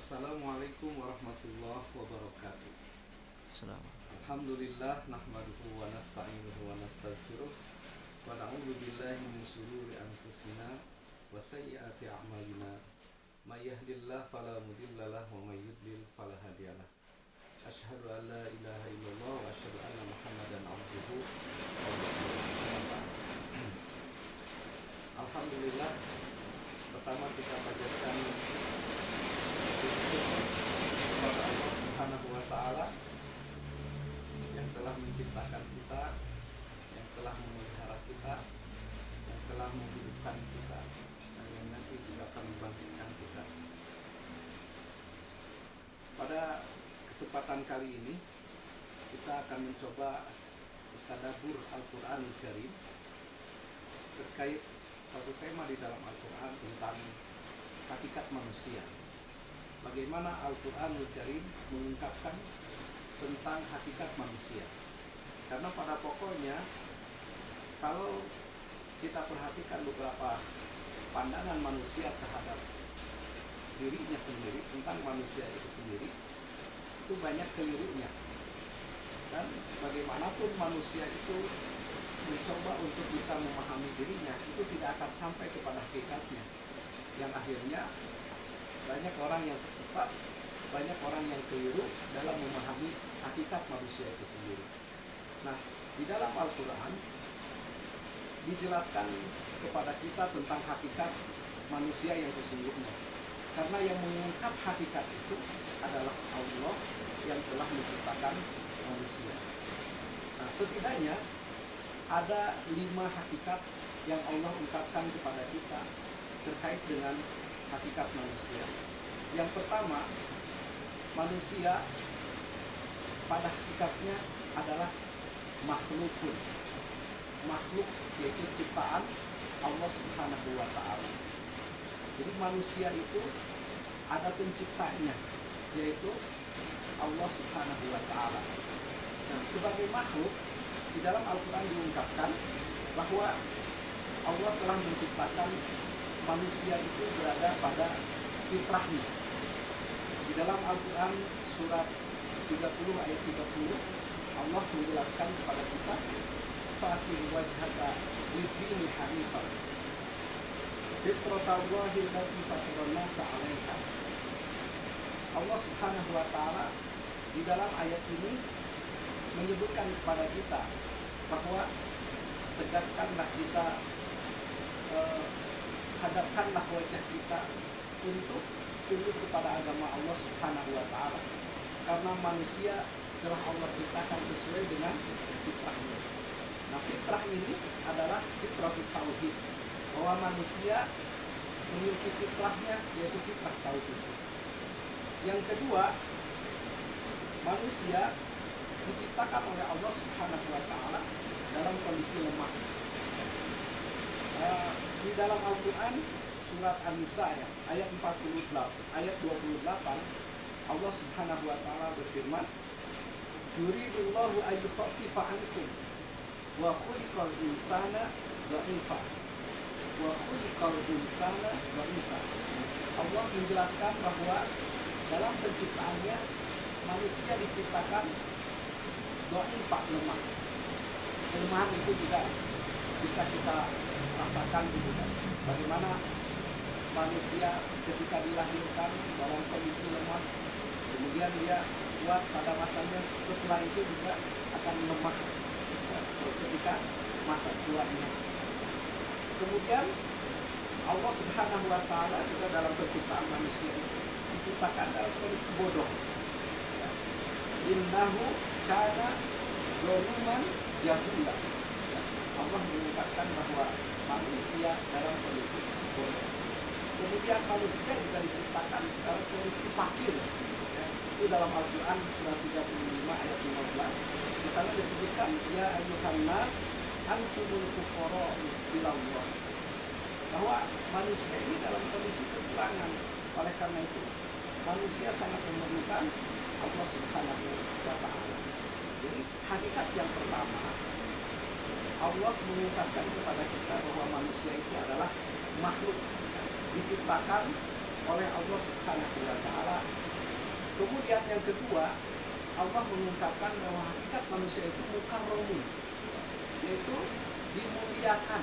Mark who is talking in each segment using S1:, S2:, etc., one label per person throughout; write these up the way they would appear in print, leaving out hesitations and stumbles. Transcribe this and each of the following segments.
S1: Assalamualaikum warahmatullahi wabarakatuh. Alhamdulillah nahmaduhu wa nasta'inuhu wa nastaghfiruh wa na'udzu billahi min shururi anfusina wa sayyiati a'malina. May yahdihillahu fala mudilla lahu wa may yudlil fala hadiyalah. Asyhadu an la ilaha illallah wa asyhadu anna Muhammadan abduhu wa rasuluh. Alhamdulillah, pertama kita panjatkan kepada Allah Subhanahu wa taala yang telah menciptakan kita, yang telah memelihara kita, yang telah menghidupkan kita, dan yang nanti juga akan membangkitkan kita. Pada kesempatan kali ini kita akan mencoba tadabbur Al-Qur'anul Karim terkait satu tema di dalam Al-Qur'an tentang hakikat manusia. Bagaimana Al-Qur'anul Karim mengungkapkan tentang hakikat manusia. Karena pada pokoknya kalau kita perhatikan beberapa pandangan manusia terhadap dirinya sendiri, tentang manusia itu sendiri, itu banyak kelirunya. Dan bagaimanapun manusia itu mencoba untuk bisa memahami dirinya, itu tidak akan sampai kepada hakikatnya, yang akhirnya banyak orang yang tersesat, banyak orang yang keliru dalam memahami hakikat manusia itu sendiri. Nah, di dalam Al-Quran dijelaskan kepada kita tentang hakikat manusia yang sesungguhnya. Karena yang mengungkap hakikat itu adalah Allah yang telah menciptakan manusia. Nah, setidaknya ada 5 hakikat yang Allah ungkapkan kepada kita terkait dengan hakikat manusia. Yang pertama, manusia pada hakikatnya adalah makhlukun. Makhluk yaitu ciptaan Allah Subhanahu wa taala. Jadi manusia itu ada penciptanya, yaitu Allah Subhanahu wa taala. Nah, sebagai makhluk di dalam Al-Qur'an diungkapkan bahwa Allah telah menciptakan manusia itu berada pada fitrahnya. Di dalam Al-Quran surat 30 ayat 30 Allah menjelaskan kepada kita, fa'atim wajhaka lidini hanifah fitratallahi allati fataran nasa 'alaiha. Allah Subhanahu wa taala di dalam ayat ini menyebutkan kepada kita bahwa tegakkanlah kita, hadapkanlah wajah kita untuk tunduk kepada agama Allah Subhanahu wa taala. Karena manusia telah Allah ciptakan sesuai dengan fitrahnya. Nah, fitrah ini adalah fitrah tauhid. Bahwa manusia memiliki fitrahnya, yaitu fitrah tauhid. Yang kedua, manusia diciptakan oleh Allah Subhanahu wa taala dalam kondisi lemah. Di dalam Al-Quran surat An-Nisa ayat 28 Allah Subhanahu wa taala berfirman, yuridullahu ayyukhaffifa ankum wa khuliqal insana dha'ifa wa khuliqal insana dha'ifa. Allah menjelaskan bahwa dalam penciptaannya manusia diciptakan dha'ifa, lemah. Kelemahan itu juga bisa kita rasakan gitu kan. Bagaimana manusia ketika dilahirkan dalam kondisi lemah, kemudian dia kuat pada masanya, setelah itu juga akan lemah ketika masa tuanya. Kemudian Allah Subhanahu wa taala juga dalam penciptaan manusia itu diciptakan dalam kondisi bodoh. Innahu kana zaluman jahula. Allah mengungkapkan bahwa manusia dalam kondisi bodoh. Kemudian manusia juga diciptakan dalam kondisi fakir. Itu dalam Al-Quran surat 35 ayat 15. Di sana disebutkan, ya ayyuhan nas antumul fuqara ila Allah. Bahwa manusia ini dalam kondisi kekurangan. Oleh karena itu, manusia sangat memerlukan Allah Subhanahu wa taala. Jadi hakikat yang pertama, Allah mengungkapkan kepada kita bahwa manusia itu adalah makhluk diciptakan oleh Allah Subhanahu wa taala. Kemudian yang kedua, Allah mengungkapkan bahwa hakikat manusia itu mukarramun, yaitu dimuliakan.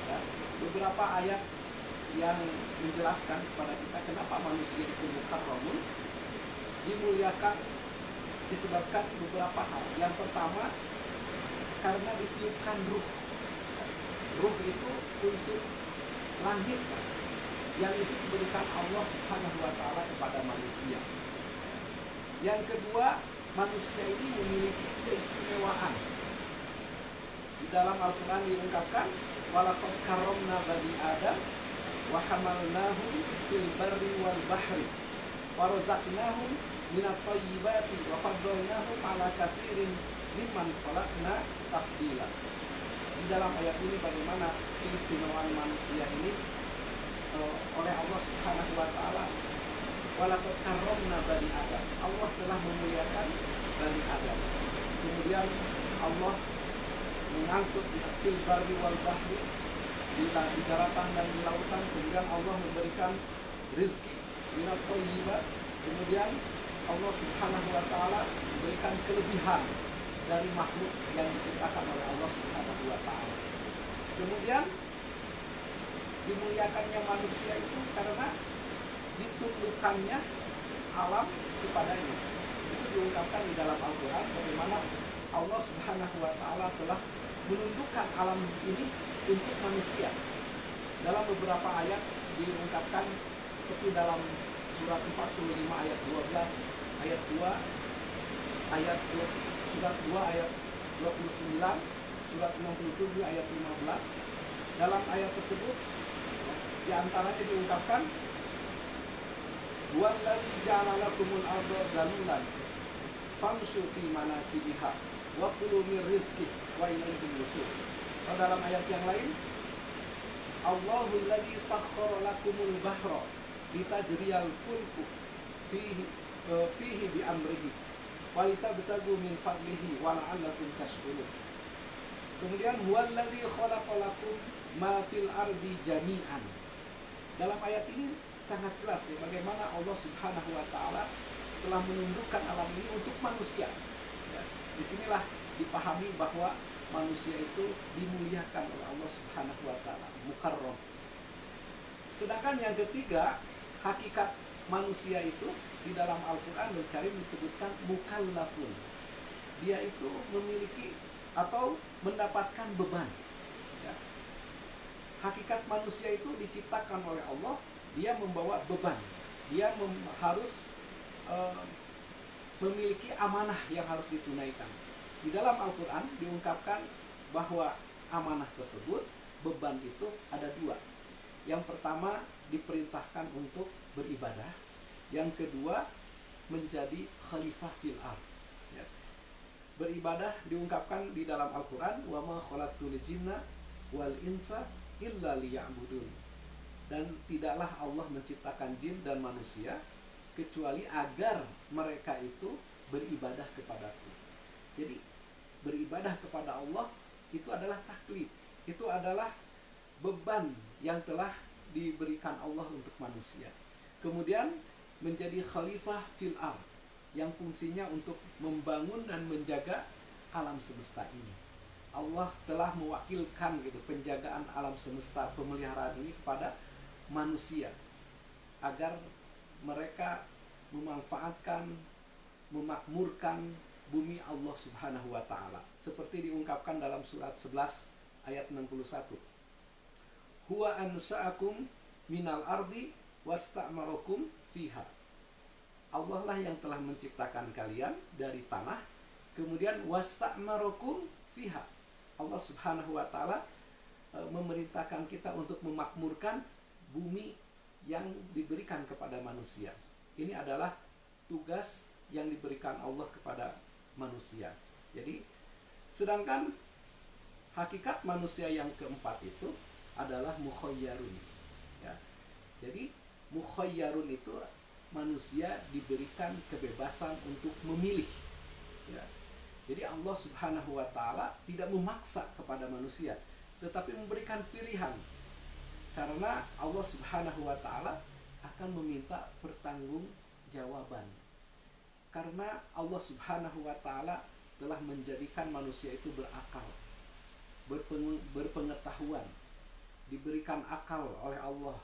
S1: Ya, beberapa ayat yang menjelaskan kepada kita kenapa manusia itu mukarramun, dimuliakan disebabkan beberapa hal. Yang pertama, karena ditiupkan ruh. Ruh itu unsur langit yang itu diberikan Allah Subhanahu wa taala kepada manusia. Yang kedua, manusia ini memiliki keistimewaan. Di dalam Al-Quran diungkapkan, walaqad karramna bani Adam wa hamalnahum fil barri wal bahri wa razaqnahum minat thayyibati wa faddalnahum ala katsirin mimman khalaqna tafdila. Di dalam ayat ini bagaimana keistimewaan manusia ini oleh Allah Subhanahu wa taala. Walaqad karramna bani Adam. Allah telah memuliakan bani Adam. Kemudian Allah mengangkut fil barri wal bahri, di daratan dan di lautan. Kemudian Allah memberikan rezeki minat thayyibat. Kemudian Allah Subhanahu wa taala memberikan kelebihan dari makhluk yang diciptakan oleh Allah Subhanahu wa taala. Kemudian dimuliakannya manusia itu karena ditundukkannya alam kepadanya. Itu diungkapkan di dalam Al-Quran bagaimana Allah Subhanahu wa taala telah menundukkan alam ini untuk manusia. Dalam beberapa ayat diungkapkan seperti dalam surat 45 ayat 12, ayat 2, ayat 2, surat 2 ayat 29, surat 67 ayat 15. Dalam ayat tersebut di antaranya diungkapkan wallazi ja'ala lakumul arda dalulan famshu fi manakibiha wa kulu min rizqihi wa ilaihi nusyur. Dalam ayat yang lain, Allahul ladzi sakhkhara lakumul bahra litajriyal fulku fihi bi amrihi wa litabtagu min fadlihi wa la'allakum tashkurun. Kemudian huwallazi khalaqalakum ma fil ardi jami'an. Dalam ayat ini sangat jelas ya, bagaimana Allah Subhanahu wa taala telah menundukkan alam ini untuk manusia. Ya, disinilah dipahami bahwa manusia itu dimuliakan oleh Allah Subhanahu wa taala, mukarram. Sedangkan yang ketiga, hakikat manusia itu di dalam Al-Qur'anul Karim disebutkan mukallafun. Dia itu memiliki atau mendapatkan beban. Ya. Hakikat manusia itu diciptakan oleh Allah, dia membawa beban. Dia harus memiliki amanah yang harus ditunaikan. Di dalam Al-Quran diungkapkan bahwa amanah tersebut, beban itu ada dua. Yang pertama diperintahkan untuk beribadah. Yang kedua menjadi khalifah fil ardh. Ya. Beribadah diungkapkan di dalam Al-Quran, wa ma khalaqtul jinna wal insa illa liya'budun. Dan tidaklah Allah menciptakan jin dan manusia kecuali agar mereka itu beribadah kepadaku. Jadi beribadah kepada Allah itu adalah taklif, itu adalah beban yang telah diberikan Allah untuk manusia. Kemudian menjadi khalifah fil ardh, yang fungsinya untuk membangun dan menjaga alam semesta ini. Allah telah mewakilkan gitu penjagaan alam semesta, pemeliharaan ini kepada manusia agar mereka memanfaatkan, memakmurkan bumi Allah Subhanahu wa taala. Seperti diungkapkan dalam surat 11 ayat 61. Huwa ansa'akum minal ardi wasta'marakum fiha. Allah lah yang telah menciptakan kalian dari tanah, kemudian wasta'marakum fiha. Allah Subhanahu wa taala memerintahkan kita untuk memakmurkan bumi yang diberikan kepada manusia. Ini adalah tugas yang diberikan Allah kepada manusia. Jadi, sedangkan hakikat manusia yang keempat itu adalah mukhayyarun. Ya. Jadi, mukhayyarun itu manusia diberikan kebebasan untuk memilih. Ya. Jadi Allah Subhanahu wa taala tidak memaksa kepada manusia, tetapi memberikan pilihan. Karena Allah Subhanahu wa taala akan akan meminta pertanggungjawaban. Karena Allah Subhanahu wa taala telah menjadikan manusia itu berakal, berpengetahuan, diberikan akal oleh Allah,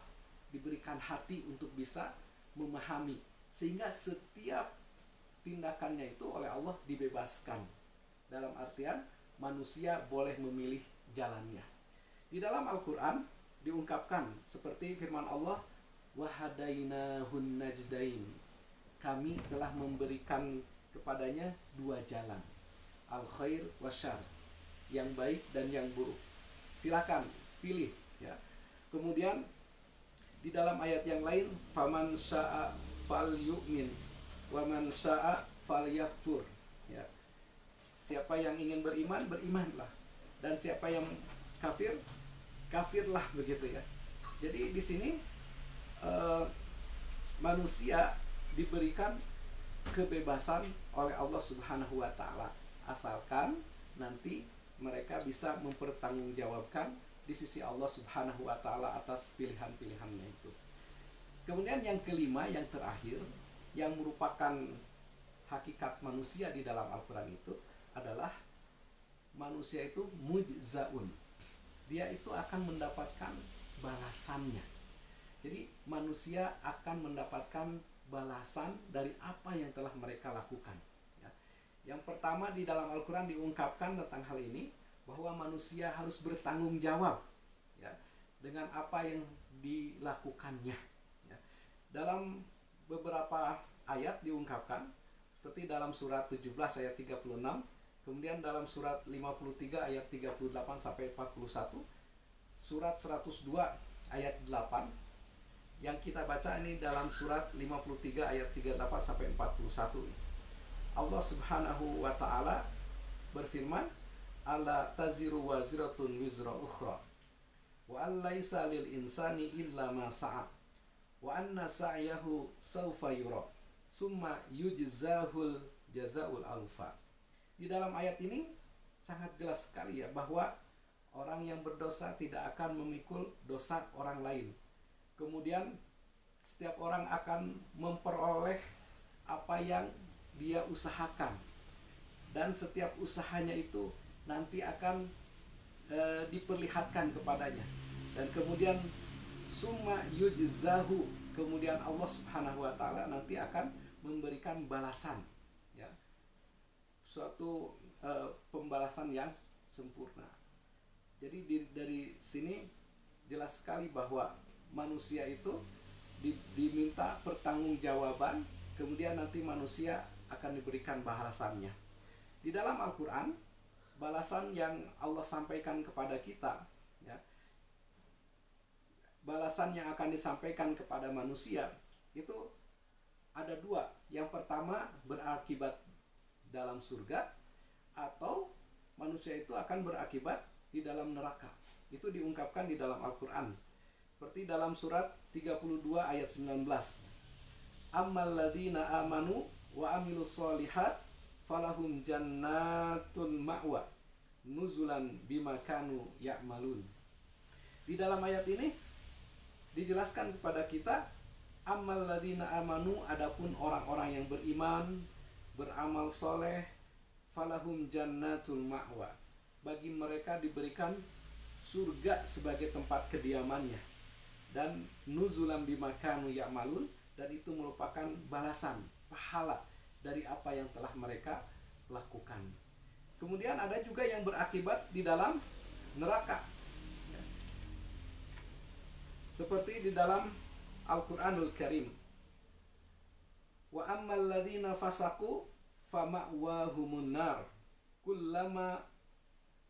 S1: diberikan hati untuk bisa memahami, sehingga setiap tindakannya itu oleh Allah dibebaskan. Dalam artian manusia boleh memilih jalannya. Di dalam Al-Quran diungkapkan seperti firman Allah, wahadainahun najdain, kami telah memberikan kepadanya dua jalan, al-khair wasyarr, yang baik dan yang buruk. Silakan pilih, ya. Kemudian di dalam ayat yang lain, faman syaa falyu'min wa man syaa falyakfur, ya. Siapa yang ingin beriman, berimanlah, dan siapa yang kafir, kafirlah, begitu ya. Jadi di sini manusia diberikan kebebasan oleh Allah Subhanahu wa taala, asalkan nanti mereka bisa mempertanggungjawabkan di sisi Allah Subhanahu wa taala atas pilihan-pilihannya itu. Kemudian yang kelima, yang terakhir, yang merupakan hakikat manusia di dalam Al-Quran itu adalah manusia itu mujzaun. Dia itu akan mendapatkan balasannya. Jadi manusia akan mendapatkan balasan dari apa yang telah mereka lakukan, ya. Yang pertama, di dalam Al-Quran diungkapkan tentang hal ini, bahwa manusia harus bertanggung jawab, ya, dengan apa yang dilakukannya, ya. Dalam beberapa ayat diungkapkan, seperti dalam surat 17 ayat 36, kemudian dalam surat 53 ayat 38 sampai 41, surat 102 ayat 8. Yang kita baca ini dalam surat 53 ayat 38 sampai 41. Allah Subhanahu wa taala berfirman, ala taziru waziratun wizra ukhra wa allaisa lil insani illa ma sa'a wa anna sa'yahu sawfa yura summa yujzahul jazaul alfa. Di dalam ayat ini sangat jelas sekali, ya, bahwa orang yang berdosa tidak akan memikul dosa orang lain. Kemudian setiap orang akan memperoleh apa yang dia usahakan, dan setiap usahanya itu nanti akan diperlihatkan kepadanya. Dan kemudian summa yujzahu, kemudian Allah Subhanahu wa taala nanti akan memberikan balasan, ya, suatu pembalasan yang sempurna. Jadi dari sini jelas sekali bahwa manusia itu diminta pertanggungjawaban, kemudian nanti manusia akan diberikan balasannya. Di dalam Al-Quran, balasan yang Allah sampaikan kepada kita, ya, balasan yang akan disampaikan kepada manusia itu ada dua. Yang pertama, berakibat dalam surga, atau manusia itu akan berakibat di dalam neraka. Itu diungkapkan di dalam Al-Quran, seperti dalam surat 32 ayat 19. Ammal ladzina amanu wa amilus solihat falahum jannatul ma'wa nuzulan bima kanu ya'malun. Di dalam ayat ini dijelaskan kepada kita, ammal ladzina amanu, adapun orang-orang yang beriman, beramal soleh, falahum jannatul ma'wa, bagi mereka diberikan surga sebagai tempat kediamannya, dan nuzulan bima kanu ya'malun, dan itu merupakan balasan, pahala dari apa yang telah mereka lakukan. Kemudian ada juga yang berakibat di dalam neraka, seperti di dalam Al-Quranul Karim, wa ammal ladzina fasaku fama'wahumun nar kullama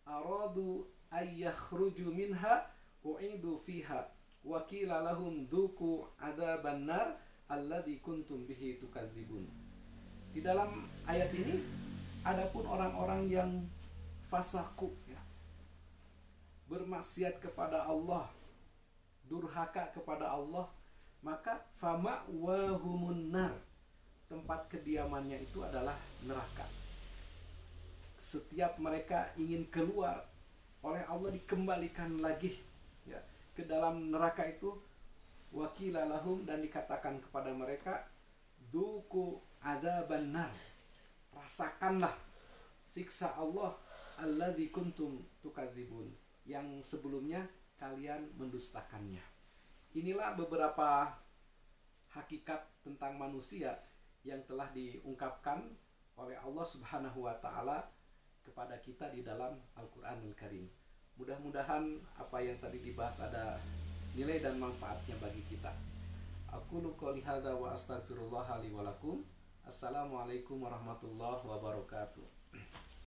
S1: aradu ayyakhruju minha u'idu fiha wa qila lahum dzuqu adzaban nar alladzi kuntum bihi tukadzibun. Di dalam ayat ini adapun orang-orang yang fasaku, ya, bermaksiat kepada Allah, durhaka kepada Allah, maka fama'wahumun nar, tempat kediamannya itu adalah neraka. Setiap mereka ingin keluar, oleh Allah dikembalikan lagi, ya, ke dalam neraka itu Wakila lahum, dan dikatakan kepada mereka, duku adzaban nar, rasakanlah siksa Allah alladzi kuntum tukadzibun, yang sebelumnya kalian mendustakannya. Inilah beberapa hakikat tentang manusia yang telah diungkapkan oleh Allah Subhanahu wa taala kepada kita di dalam Al-Qur'anul Karim. Mudah-mudahan apa yang tadi dibahas ada nilai dan manfaatnya bagi kita. Aqulu qouli hadza wa astaghfirullah li wa lakum. Assalamualaikum warahmatullahi wabarakatuh.